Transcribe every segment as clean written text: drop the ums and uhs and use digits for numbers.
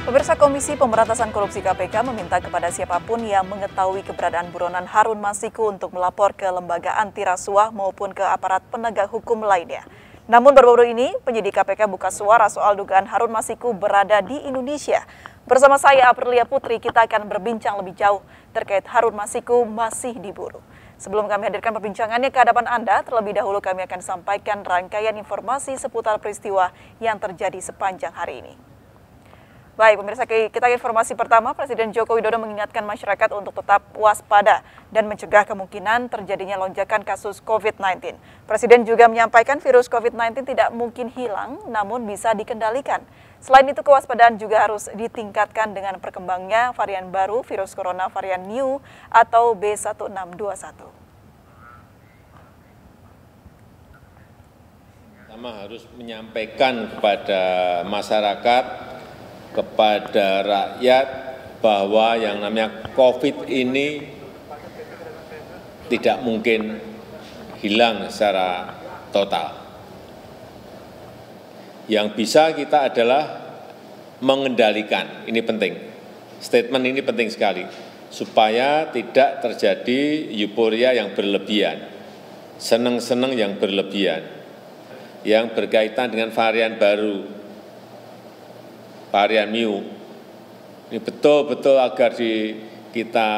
Pemirsa, Komisi Pemberantasan Korupsi KPK meminta kepada siapapun yang mengetahui keberadaan buronan Harun Masiku untuk melapor ke lembaga anti rasuah maupun ke aparat penegak hukum lainnya. Namun baru-baru ini penyidik KPK buka suara soal dugaan Harun Masiku berada di Indonesia. Bersama saya Aprilia Putri, kita akan berbincang lebih jauh terkait Harun Masiku masih diburu. Sebelum kami hadirkan perbincangannya ke hadapan Anda, terlebih dahulu kami akan sampaikan rangkaian informasi seputar peristiwa yang terjadi sepanjang hari ini. Baik, pemirsa, kita ke informasi pertama. Presiden Joko Widodo mengingatkan masyarakat untuk tetap waspada dan mencegah kemungkinan terjadinya lonjakan kasus COVID-19. Presiden juga menyampaikan virus COVID-19 tidak mungkin hilang, namun bisa dikendalikan. Selain itu, kewaspadaan juga harus ditingkatkan dengan perkembangnya varian baru virus corona varian New atau B1621. Pertama, harus menyampaikan kepada masyarakat, kepada rakyat bahwa yang namanya COVID ini tidak mungkin hilang secara total. Yang bisa kita adalah mengendalikan, ini penting. Statement ini penting sekali, supaya tidak terjadi euforia yang berlebihan, senang-senang yang berlebihan, yang berkaitan dengan varian baru, varian Mu. Ini betul-betul agar kita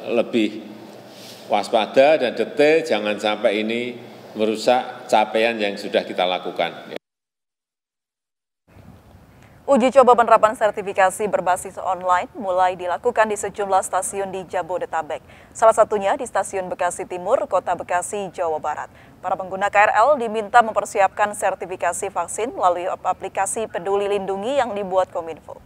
lebih waspada dan detail, jangan sampai ini merusak capaian yang sudah kita lakukan. Uji coba penerapan sertifikasi berbasis online mulai dilakukan di sejumlah stasiun di Jabodetabek. Salah satunya di Stasiun Bekasi Timur, Kota Bekasi, Jawa Barat. Para pengguna KRL diminta mempersiapkan sertifikasi vaksin melalui aplikasi Peduli Lindungi yang dibuat Kominfo.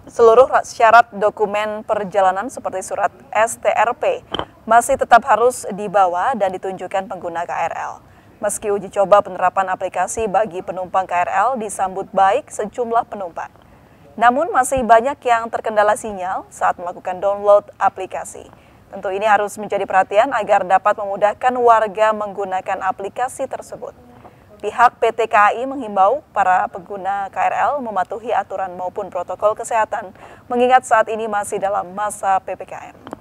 Seluruh syarat dokumen perjalanan seperti surat STRP masih tetap harus dibawa dan ditunjukkan pengguna KRL. Meski uji coba penerapan aplikasi bagi penumpang KRL disambut baik sejumlah penumpang. Namun masih banyak yang terkendala sinyal saat melakukan download aplikasi. Tentu ini harus menjadi perhatian agar dapat memudahkan warga menggunakan aplikasi tersebut. Pihak PT KAI menghimbau para pengguna KRL mematuhi aturan maupun protokol kesehatan, mengingat saat ini masih dalam masa PPKM.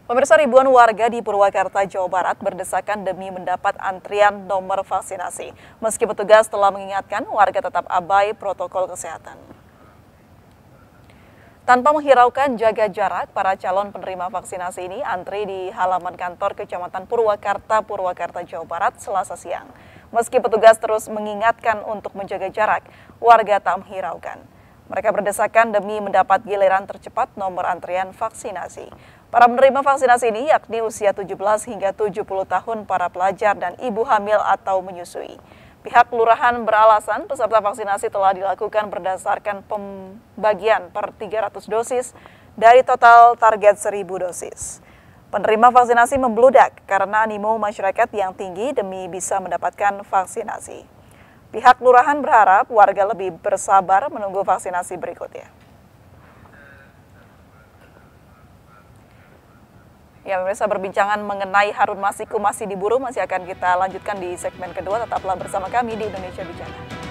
Pemirsa, ribuan warga di Purwakarta, Jawa Barat berdesakan demi mendapat antrian nomor vaksinasi. Meski petugas telah mengingatkan, warga tetap abai protokol kesehatan. Tanpa menghiraukan jaga jarak, para calon penerima vaksinasi ini antri di halaman kantor Kecamatan Purwakarta, Jawa Barat, Selasa siang. Meski petugas terus mengingatkan untuk menjaga jarak, warga tak menghiraukan. Mereka berdesakan demi mendapat giliran tercepat nomor antrian vaksinasi. Para penerima vaksinasi ini yakni usia 17 hingga 70 tahun, para pelajar dan ibu hamil atau menyusui. Pihak kelurahan beralasan peserta vaksinasi telah dilakukan berdasarkan pembagian per 300 dosis dari total target 1.000 dosis. Penerima vaksinasi membludak karena animo masyarakat yang tinggi demi bisa mendapatkan vaksinasi. Pihak kelurahan berharap warga lebih bersabar menunggu vaksinasi berikutnya. Ya, pemirsa, perbincangan mengenai Harun Masiku masih diburu masih akan kita lanjutkan di segmen kedua. Tetaplah bersama kami di Indonesia Bicara.